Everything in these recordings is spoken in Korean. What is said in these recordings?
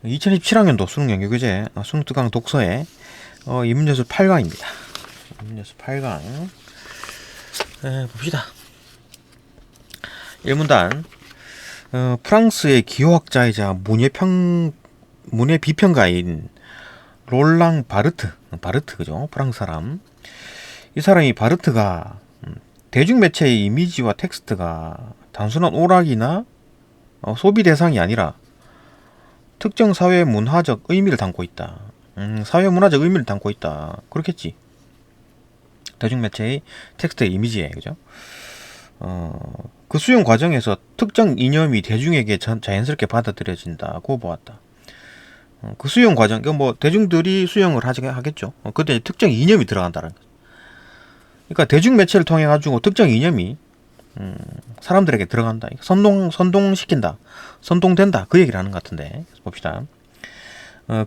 2017학년도 수능 연계교재 수능 특강 독서의 인문예술 8강입니다. 인문예술 8강 봅시다. 1문단 프랑스의 기호학자이자 문예 비평가인 롤랑 바르트 그죠? 프랑스 사람. 이 사람이 바르트가 대중매체의 이미지와 텍스트가 단순한 오락이나 소비 대상이 아니라 특정 사회 문화적 의미를 담고 있다. 사회 문화적 의미를 담고 있다. 그렇겠지. 대중매체의 텍스트의 이미지에, 그죠? 그 수용 과정에서 특정 이념이 대중에게 자연스럽게 받아들여진다고 보았다. 그 수용 과정, 뭐 대중들이 수용을 하겠죠. 그때 특정 이념이 들어간다는 거죠. 그러니까 대중매체를 통해 가지고 특정 이념이 사람들에게 들어간다. 선동시킨다. 선동된다. 그 얘기를 하는 것 같은데. 봅시다.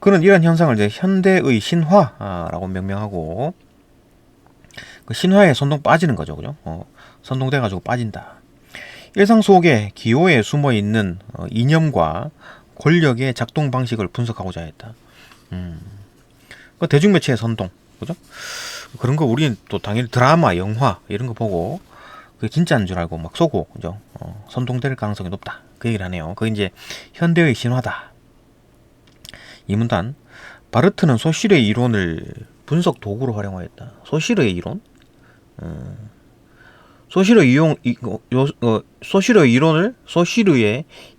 그는 이런 현상을 이제 현대의 신화라고 명명하고, 그 신화에 선동 빠지는 거죠. 그죠? 선동돼가지고 빠진다. 일상 속에 기호에 숨어 있는 이념과 권력의 작동 방식을 분석하고자 했다. 그 대중매체의 선동. 그죠? 그런 거 우리는 또 당연히 드라마, 영화, 이런 거 보고, 그게 진짜인 줄 알고 막 쏘고, 그죠? 선동될 가능성이 높다. 그 얘기를 하네요. 그게 이제 현대의 신화다. 이문단 바르트는 소실의 이론을 분석 도구로 활용하였다. 소실의 이론? 소실의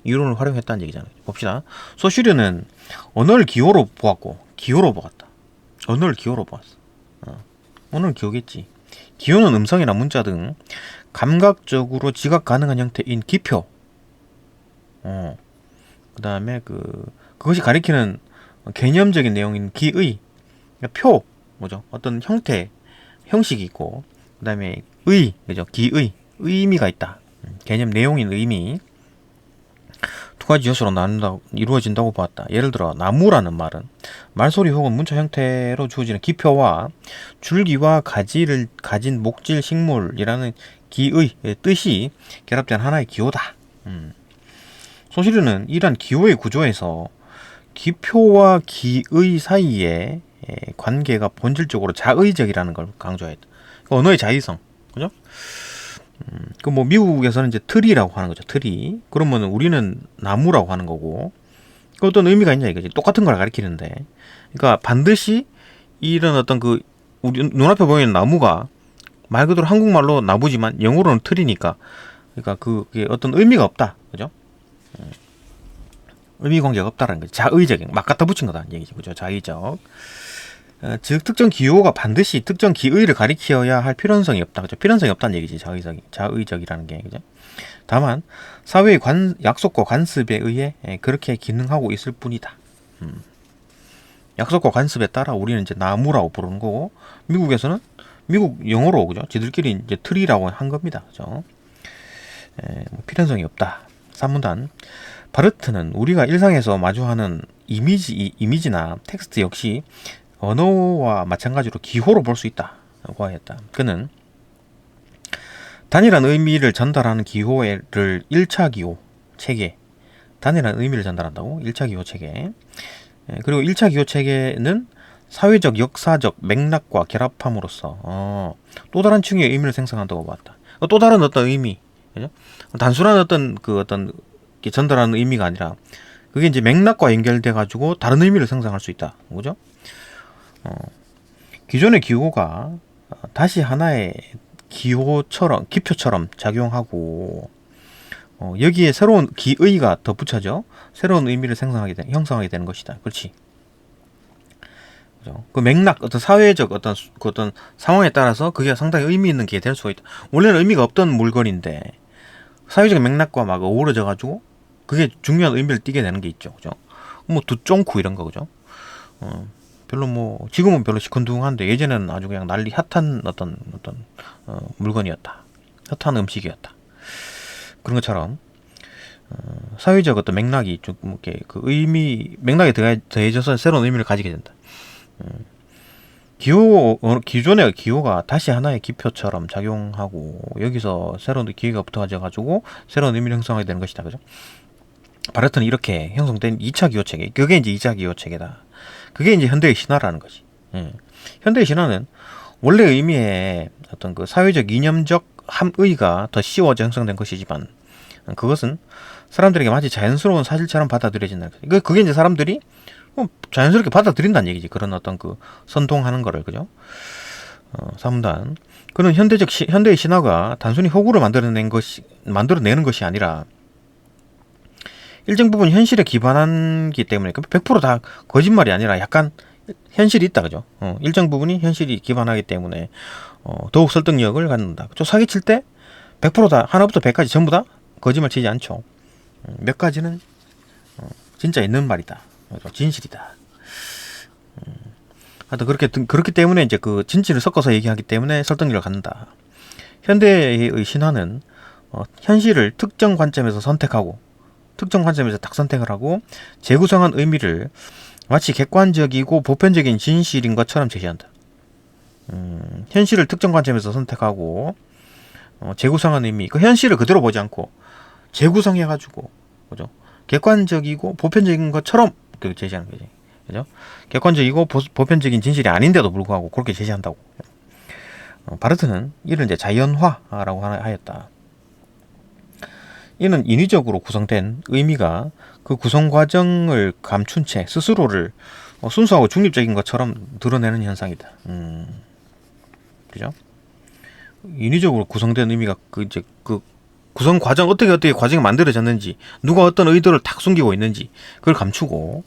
이론을 활용했다는 얘기잖아요. 봅시다. 소실은 언어를 기호로 보았고, 기호로 보았다. 언어를 기호로 보았어. 언어는 기호겠지. 기호는 음성이나 문자 등 감각적으로 지각 가능한 형태인 기표. 그 다음에 그것이 가리키는 개념적인 내용인 기의. 그러니까 표, 뭐죠? 어떤 형식이 있고, 그 다음에 그죠? 기의, 의미가 있다. 개념 내용인 의미. 두 가지 요소로 이루어진다고 보았다. 예를 들어 나무라는 말은 말소리 혹은 문자 형태로 주어지는 기표와 줄기와 가지를 가진 목질 식물이라는 기의 뜻이 결합된 하나의 기호다. 소시르는 이러한 기호의 구조에서 기표와 기의 사이의 관계가 본질적으로 자의적이라는 걸 강조했다. 언어의 자의성, 그죠? 그 뭐 미국에서는 이제 트리라고 하는 거죠. 트리. 그러면 우리는 나무라고 하는 거고, 그 어떤 의미가 있냐 이거지. 똑같은 걸 가리키는데, 그러니까 반드시 이런 어떤 우리 눈앞에 보이는 나무가 말 그대로 한국말로 나무지만 영어로는 트리니까, 그러니까 그게 어떤 의미가 없다, 그죠? 의미 관계가 없다라는 거지. 자의적인, 막 갖다 붙인 거다는 얘기죠, 그죠? 자의적. 즉 특정 기호가 반드시 특정 기의를 가리켜야 할 필연성이 없다. 그죠? 필연성이 없다는 얘기지. 자의적이라는 게. 그죠? 다만 사회의 약속과 관습에 의해 그렇게 기능하고 있을 뿐이다. 약속과 관습에 따라 우리는 이제 나무라고 부르는 거고, 미국에서는 미국 영어로, 그죠? 지들끼리 이제 트리라고 한 겁니다. 그죠? 뭐 필연성이 없다. 3문단 바르트는 우리가 일상에서 마주하는 이미지나 텍스트 역시 언어와 마찬가지로 기호로 볼 수 있다고 하였다. 그는 단일한 의미를 전달하는 기호를 1차 기호 체계, 단일한 의미를 전달한다고 1차 기호 체계. 그리고 1차 기호 체계는 사회적 역사적 맥락과 결합함으로써 또 다른 층의 의미를 생성한다고 봤다. 또 다른 어떤 의미, 그죠? 단순한 어떤 전달하는 의미가 아니라 그게 이제 맥락과 연결돼 가지고 다른 의미를 생성할 수 있다, 그죠? 기존의 기호가 다시 하나의 기표처럼 작용하고, 여기에 새로운 기의가 덧붙여져 새로운 의미를 형성하게 되는 것이다. 그렇지. 그죠? 그 맥락, 어떤 사회적 어떤 상황에 따라서 그게 상당히 의미 있는 게 될 수가 있다. 원래는 의미가 없던 물건인데 사회적 맥락과 막 어우러져 가지고 그게 중요한 의미를 띠게 되는 게 있죠. 그죠? 뭐 두쫑쿠 이런 거, 그죠? 지금은 별로 시큰둥한데 예전에는 아주 그냥 난리 핫한 어떤 물건이었다. 핫한 음식이었다. 그런 것처럼 사회적 어떤 맥락이 좀 이렇게 맥락에 더해져서 새로운 의미를 가지게 된다. 기존의 기호가 다시 하나의 기표처럼 작용하고 여기서 새로운 기회가 붙어가지고 새로운 의미를 형성하게 되는 것이다. 그죠? 바르트는 이렇게 형성된 2차 기호 체계, 그게 이제 2차 기호 체계다. 그게 이제 현대의 신화라는 거지. 예. 현대의 신화는 원래 의미의 어떤 그 사회적 이념적 함의가 더 씌워져 형성된 것이지만, 그것은 사람들에게 마치 자연스러운 사실처럼 받아들여진다는 거지. 그게 이제 사람들이 자연스럽게 받아들인다는 얘기지. 그런 어떤 그 선동하는 거를, 그죠? 3단. 그는 현대의 신화가 단순히 호구를 만들어내는 것이 아니라 일정 부분 현실에 기반한기 때문에 100%다 거짓말이 아니라 약간 현실이 있다, 그죠? 일정 부분이 현실이 기반하기 때문에 더욱 설득력을 갖는다. 저 사기칠 때 100%다 하나부터 100까지 전부 다 거짓말 치지 않죠. 몇 가지는 진짜 있는 말이다. 진실이다. 하여튼 그렇기 때문에 이제 그 진실을 섞어서 얘기하기 때문에 설득력을 갖는다. 현대의 신화는 현실을 특정 관점에서 딱 선택을 하고 재구성한 의미를 마치 객관적이고 보편적인 진실인 것처럼 제시한다. 현실을 특정 관점에서 선택하고 재구성한 의미, 그 현실을 그대로 보지 않고 재구성해가지고, 그죠? 객관적이고 보편적인 것처럼 제시하는 거지, 그죠? 객관적이고 보편적인 진실이 아닌데도 불구하고 그렇게 제시한다고. 바르트는 이를 이제 자연화라고 하였다. 이는 인위적으로 구성된 의미가 그 구성 과정을 감춘 채 스스로를 순수하고 중립적인 것처럼 드러내는 현상이다. 그죠? 인위적으로 구성된 의미가 그 구성 과정, 어떻게 과정이 만들어졌는지, 누가 어떤 의도를 탁 숨기고 있는지 그걸 감추고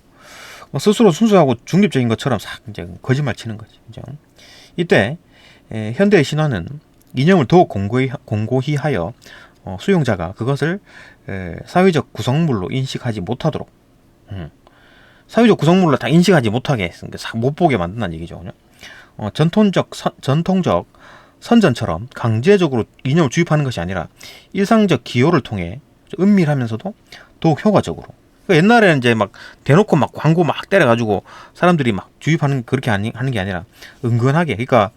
스스로 순수하고 중립적인 것처럼 싹 이제 거짓말 치는 거지. 그죠? 이때 현대의 신화는 이념을 더욱 공고히 하여 수용자가 그것을 사회적 구성물로 인식하지 못하도록, 사회적 구성물로 다 인식하지 못하게, 못 보게 만든다는 얘기죠. 전통적 선전처럼 강제적으로 이념을 주입하는 것이 아니라 일상적 기호를 통해 은밀하면서도 더욱 효과적으로. 그러니까 옛날에는 이제 막 대놓고 막 광고 막 때려가지고 사람들이 막 주입하는, 그렇게 하는 게 아니라 은근하게, 그러니까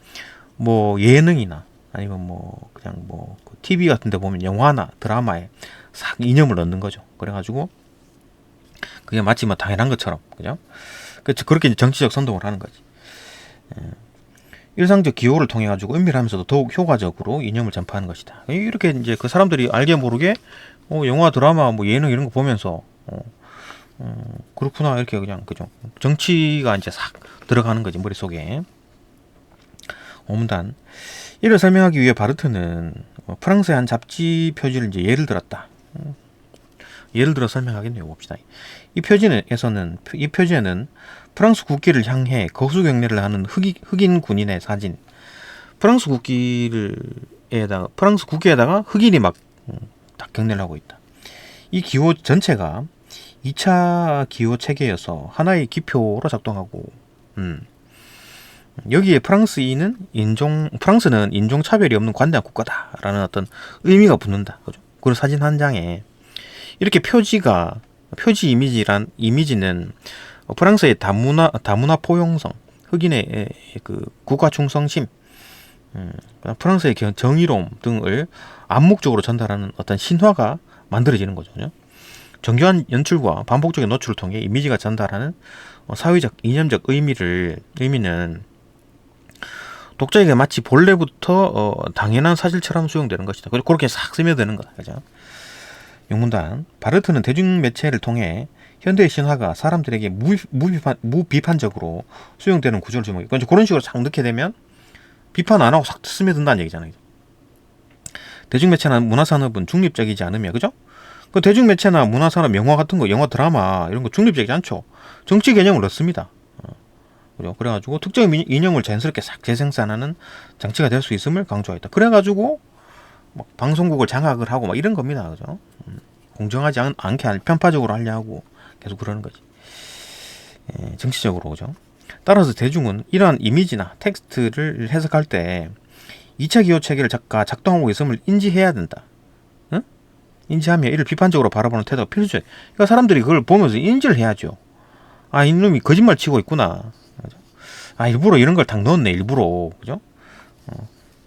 뭐 예능이나 아니면 뭐 그냥 뭐 TV 같은 데 보면 영화나 드라마에 싹 이념을 넣는 거죠. 그래가지고 그게 마치 뭐 당연한 것처럼, 그죠? 그렇게 이제 정치적 선동을 하는 거지. 일상적 기호를 통해 가지고 은밀하면서도 더욱 효과적으로 이념을 전파하는 것이다. 이렇게 이제 그 사람들이 알게 모르게 영화, 드라마, 뭐 예능 이런 거 보면서 그렇구나, 이렇게 그냥, 그죠? 정치가 이제 싹 들어가는 거지, 머릿속에. 오문단. 이를 설명하기 위해 바르트는 프랑스의 한 잡지 표지를 이제 예를 들었다. 예를 들어 설명하겠네요. 봅시다. 이 표지에는 프랑스 국기를 향해 거수 경례를 하는 흑인 군인의 사진, 프랑스 국기에다가 흑인이 막 딱 경례를 하고 있다. 이 기호 전체가 2차 기호 체계여서 하나의 기표로 작동하고, 여기에 프랑스는 인종 차별이 없는 관대한 국가다라는 어떤 의미가 붙는다. 그죠? 그리고 사진 한 장에 이렇게 표지 이미지는 프랑스의 다문화 포용성, 흑인의 그 국가 충성심, 프랑스의 정의로움 등을 암묵적으로 전달하는 어떤 신화가 만들어지는 거죠. 정교한 연출과 반복적인 노출을 통해 이미지가 전달하는 사회적 이념적 의미는 독자에게 마치 본래부터 당연한 사실처럼 수용되는 것이다. 그리고 그렇게 싹 스며드는 거다. 그죠? 영문단. 바르트는 대중매체를 통해 현대의 신화가 사람들에게 무비판적으로 수용되는 구조를 제목해. 그러니까 그런 식으로 싹 넣게 되면 비판 안 하고 싹 스며든다는 얘기잖아요. 대중매체나 문화산업은 중립적이지 않으며, 그죠? 그 대중매체나 문화산업, 영화 같은 거, 영화, 드라마 이런 거 중립적이지 않죠. 정치 개념을 넣습니다. 그죠? 그래가지고 특정 이념을 자연스럽게 싹 재생산하는 장치가 될 수 있음을 강조했다. 그래가지고 막 방송국을 장악을 하고 막 이런 겁니다. 그죠? 공정하지 않게 편파적으로 하려 하고 계속 그러는 거지. 정치적으로, 그죠? 따라서 대중은 이러한 이미지나 텍스트를 해석할 때 2차 기호 체계를 작동하고 있음을 인지해야 된다. 응? 인지하며 이를 비판적으로 바라보는 태도가 필수적이야. 그러니까 사람들이 그걸 보면서 인지를 해야죠. 아, 이놈이 거짓말 치고 있구나. 그죠? 아, 일부러 이런 걸 딱 넣었네, 일부러. 그죠?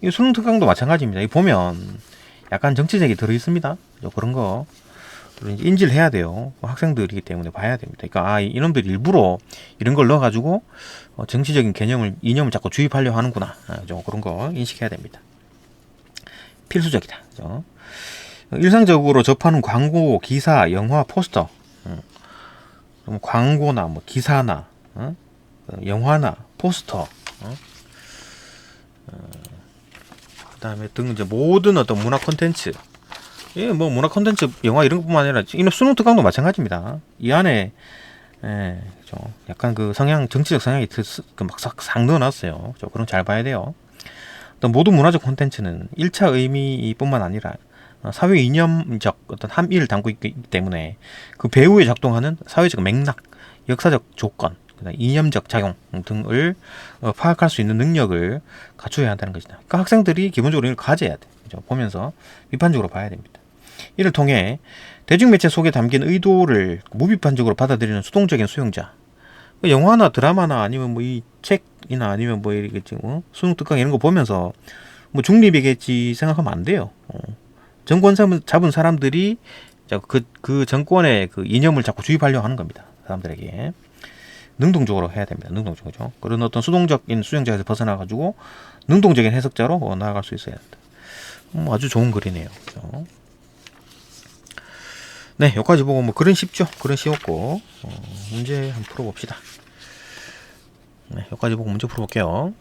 이 수능 특강도 마찬가지입니다. 이 보면 약간 정치적이 들어있습니다. 그죠? 그런 거 이제 인지를 해야 돼요. 학생들이기 때문에 봐야 됩니다. 그러니까 이놈들이 일부러 이런 걸 넣어가지고 정치적인 이념을 자꾸 주입하려 하는구나. 그런 거 인식해야 됩니다. 필수적이다. 그죠? 일상적으로 접하는 광고, 기사, 영화, 포스터, 광고나 뭐 기사나 영화나 포스터, 그다음에 등 이제 모든 어떤 문화 콘텐츠, 뭐 문화 콘텐츠, 영화 이런 것뿐만 아니라 이런 수능 특강도 마찬가지입니다. 이 안에 약간 그 정치적 성향이 막상 넣어놨어요. 그런 거 잘 봐야 돼요. 또 모든 문화적 콘텐츠는 1차 의미뿐만 아니라 사회 이념적 어떤 함의를 담고 있기 때문에 그 배후에 작동하는 사회적 맥락, 역사적 조건, 이념적 작용 등을 파악할 수 있는 능력을 갖춰야 한다는 것이다. 그러니까 학생들이 기본적으로 이걸 가져야 돼. 그죠? 보면서 비판적으로 봐야 됩니다. 이를 통해 대중매체 속에 담긴 의도를 무비판적으로 받아들이는 수동적인 수용자, 영화나 드라마나 아니면 뭐 이 책이나 아니면 뭐 이렇게 수능 특강 이런 거 보면서 뭐 중립이겠지 생각하면 안 돼요. 정권 잡은 사람들이 그 정권의 그 이념을 자꾸 주입하려고 하는 겁니다. 사람들에게 능동적으로 해야 됩니다. 능동적으로. 그런 어떤 수동적인 수용자에서 벗어나가지고 능동적인 해석자로 나아갈 수 있어야 한다. 아주 좋은 글이네요. 그렇죠? 네, 여기까지 보고 뭐 글은 쉽죠. 글은 쉬웠고 문제 한번 풀어봅시다. 네, 여기까지 보고 문제 풀어볼게요.